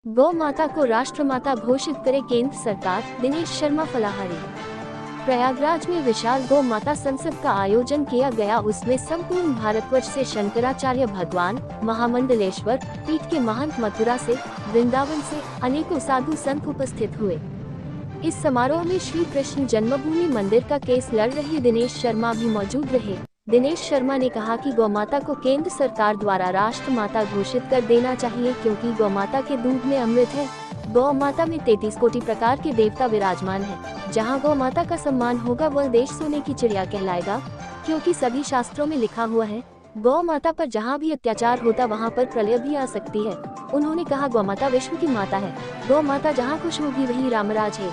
गौ माता को राष्ट्रमाता घोषित करे केंद्र सरकार, दिनेश शर्मा फलाहारी। प्रयागराज में विशाल गौ माता संसद का आयोजन किया गया। उसमें संपूर्ण भारतवर्ष से शंकराचार्य भगवान, महामंडलेश्वर पीठ के महंत, मथुरा से, वृंदावन से अनेकों साधु संत उपस्थित हुए। इस समारोह में श्री कृष्ण जन्मभूमि मंदिर का केस लड़ रहे दिनेश शर्मा भी मौजूद रहे। दिनेश शर्मा ने कहा कि गौमाता को केंद्र सरकार द्वारा राष्ट्रमाता घोषित कर देना चाहिए, क्योंकि गौमाता के दूध में अमृत है। गौ माता में 33 कोटि प्रकार के देवता विराजमान है। जहां गौ माता का सम्मान होगा वह देश सोने की चिड़िया कहलाएगा, क्योंकि सभी शास्त्रों में लिखा हुआ है, गौ माता पर जहां भी अत्याचार होता वहां पर प्रलय भी आ सकती है। उन्होंने कहा, गौ माता विश्व की माता है। गौ माता जहाँ खुश होगी वही रामराज है।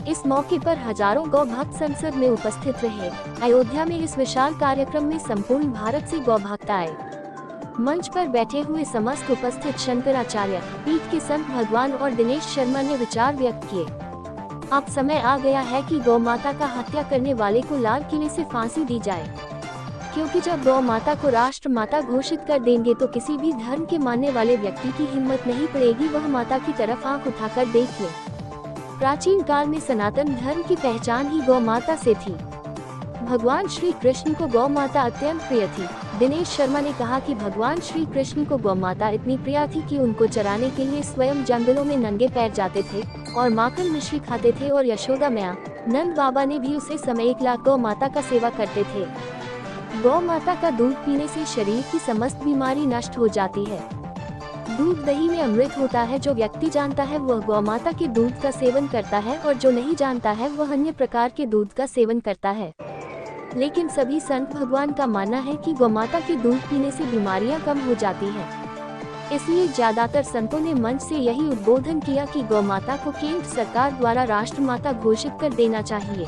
इस मौके पर हजारों गौ भक्त संसद में उपस्थित रहे। अयोध्या में इस विशाल कार्यक्रम में संपूर्ण भारत से गौ भक्त आए। मंच पर बैठे हुए समस्त उपस्थित शंकराचार्य पीठ के संत भगवान और दिनेश शर्मा ने विचार व्यक्त किए। अब समय आ गया है कि गौ माता का हत्या करने वाले को लाल किले से फांसी दी जाए, क्योंकि जब गौ माता को राष्ट्र माता घोषित कर देंगे तो किसी भी धर्म के मानने वाले व्यक्ति की हिम्मत नहीं पड़ेगी वह माता की तरफ आंख उठाकर देख ले। प्राचीन काल में सनातन धर्म की पहचान ही गौ माता से थी। भगवान श्री कृष्ण को गौ माता अत्यंत प्रिय थी। दिनेश शर्मा ने कहा कि भगवान श्री कृष्ण को गौ माता इतनी प्रिय थी कि उनको चराने के लिए स्वयं जंगलों में नंगे पैर जाते थे और माखन मिश्री खाते थे, और यशोदा मैया, नंद बाबा ने भी उसे समय 1 लाख गौ माता का सेवा करते थे। गौ माता का दूध पीने से शरीर की समस्त बीमारी नष्ट हो जाती है। दूध दही में अमृत होता है। जो व्यक्ति जानता है वह गौ माता के दूध का सेवन करता है, और जो नहीं जानता है वह अन्य प्रकार के दूध का सेवन करता है। लेकिन सभी संत भगवान का मानना है कि गौ माता के दूध पीने से बीमारियां कम हो जाती हैं। इसलिए ज्यादातर संतों ने मंच से यही उद्बोधन किया कि गौ माता को केंद्र सरकार द्वारा राष्ट्रमाता घोषित कर देना चाहिए।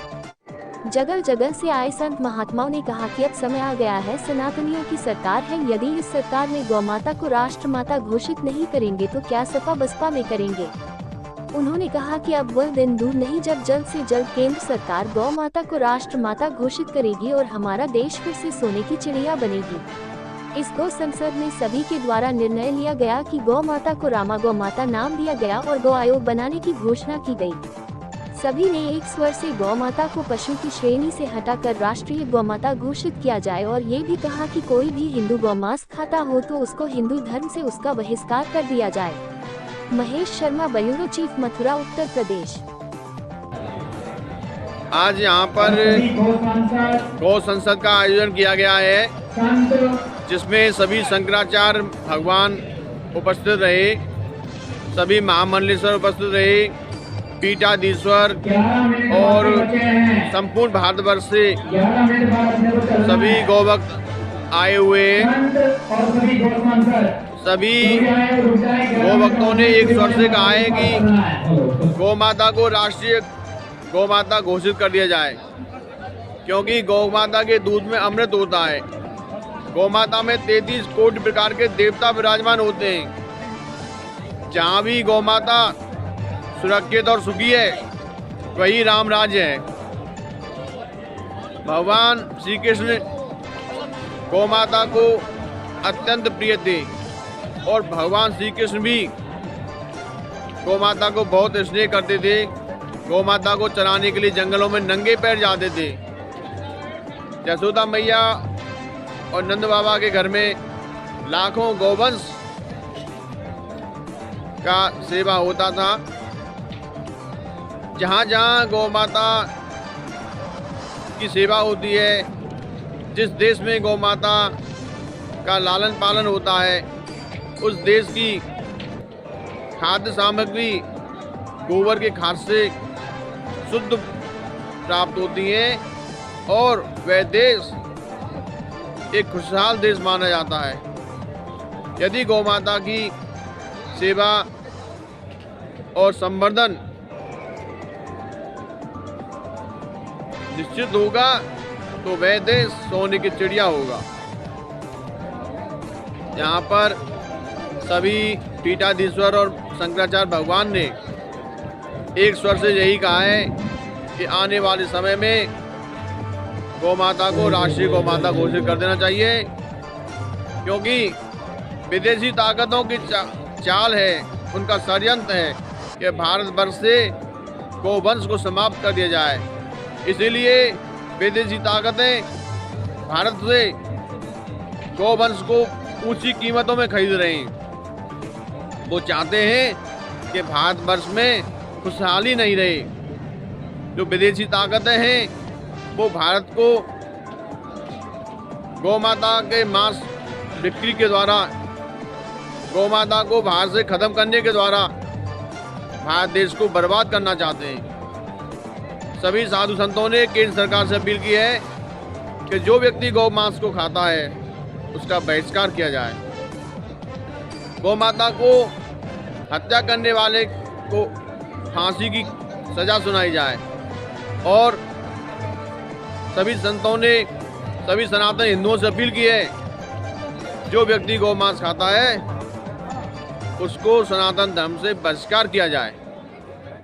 जगह जगह से आए संत महात्माओं ने कहा कि अब समय आ गया है, सनातनियों की सरकार है। यदि इस सरकार में गौ माता को राष्ट्रमाता घोषित नहीं करेंगे तो क्या सपा बसपा में करेंगे। उन्होंने कहा कि अब वह दिन दूर नहीं जब जल्द से जल्द केंद्र सरकार गौ माता को राष्ट्रमाता घोषित करेगी और हमारा देश फिर से सोने की चिड़िया बनेगी। इस गौ संसद में सभी के द्वारा निर्णय लिया गया कि गौ माता को रामा गौ माता नाम दिया गया और गौ आयोग बनाने की घोषणा की गई। सभी ने एक स्वर से गौ माता को पशु की श्रेणी से हटाकर राष्ट्रीय गौ माता घोषित किया जाए, और ये भी कहा कि कोई भी हिंदू गौमांस खाता हो तो उसको हिंदू धर्म से उसका बहिष्कार कर दिया जाए। Mahesh Sharma, bureau chief, Mathura, Uttar Pradesh. आज यहाँ पर गौ संसद का आयोजन किया गया है, जिसमें सभी शंकराचार्य भगवान उपस्थित रहे, सभी महामंडलेश्वर उपस्थित रहे, पीठाधीश्वर और संपूर्ण भारतवर्ष से सभी गौभक्त आए हुए हैं। सभी गौभक्तों ने एक स्वर से कहा है कि गौ माता को राष्ट्रीय गौ माता घोषित कर दिया जाए, क्योंकि गौ माता के दूध में अमृत होता है। गौ माता में 33 कोटि प्रकार के देवता विराजमान होते हैं। जहाँ भी गौ माता सुरक्षित और सुखी है वही राम राज्य है। भगवान श्री कृष्ण गौ माता को अत्यंत प्रिय थे, और भगवान श्री कृष्ण भी गौ माता को बहुत स्नेह करते थे। गौ माता को चराने के लिए जंगलों में नंगे पैर जाते थे। यशोदा मैया और नंद बाबा के घर में लाखों गौवंश का सेवा होता था। जहाँ जहाँ गौ माता की सेवा होती है, जिस देश में गौ माता का लालन पालन होता है, उस देश की खाद्य सामग्री गोबर के खाद से शुद्ध प्राप्त होती है, और वह देश एक खुशहाल देश माना जाता है। यदि गौ माता की सेवा और संवर्धन निश्चित होगा तो वह देश सोने की चिड़िया होगा। यहाँ पर सभी पीठाधीश्वर और शंकराचार्य भगवान ने एक स्वर से यही कहा है कि आने वाले समय में गौ माता को राष्ट्रीय गौ माता घोषित कर देना चाहिए, क्योंकि विदेशी ताकतों की चाल है उनका षड्यंत्र है कि भारतवर्ष से गौवंश को समाप्त कर दिया जाए। इसीलिए विदेशी ताकतें भारत से गौवंश को ऊंची कीमतों में खरीद रही हैं। वो चाहते हैं कि भारतवर्ष में खुशहाली नहीं रहे। जो विदेशी ताकतें हैं वो भारत को गौमाता के मांस बिक्री के द्वारा, गौमाता को भारत से खत्म करने के द्वारा भारत देश को बर्बाद करना चाहते हैं। सभी साधु संतों ने केंद्र सरकार से अपील की है कि जो व्यक्ति गौ मांस को खाता है उसका बहिष्कार किया जाए। गौ माता को हत्या करने वाले को फांसी की सजा सुनाई जाए। और सभी संतों ने सभी सनातन हिंदुओं से अपील की है, जो व्यक्ति गौ मांस खाता है उसको सनातन धर्म से बहिष्कार किया जाए।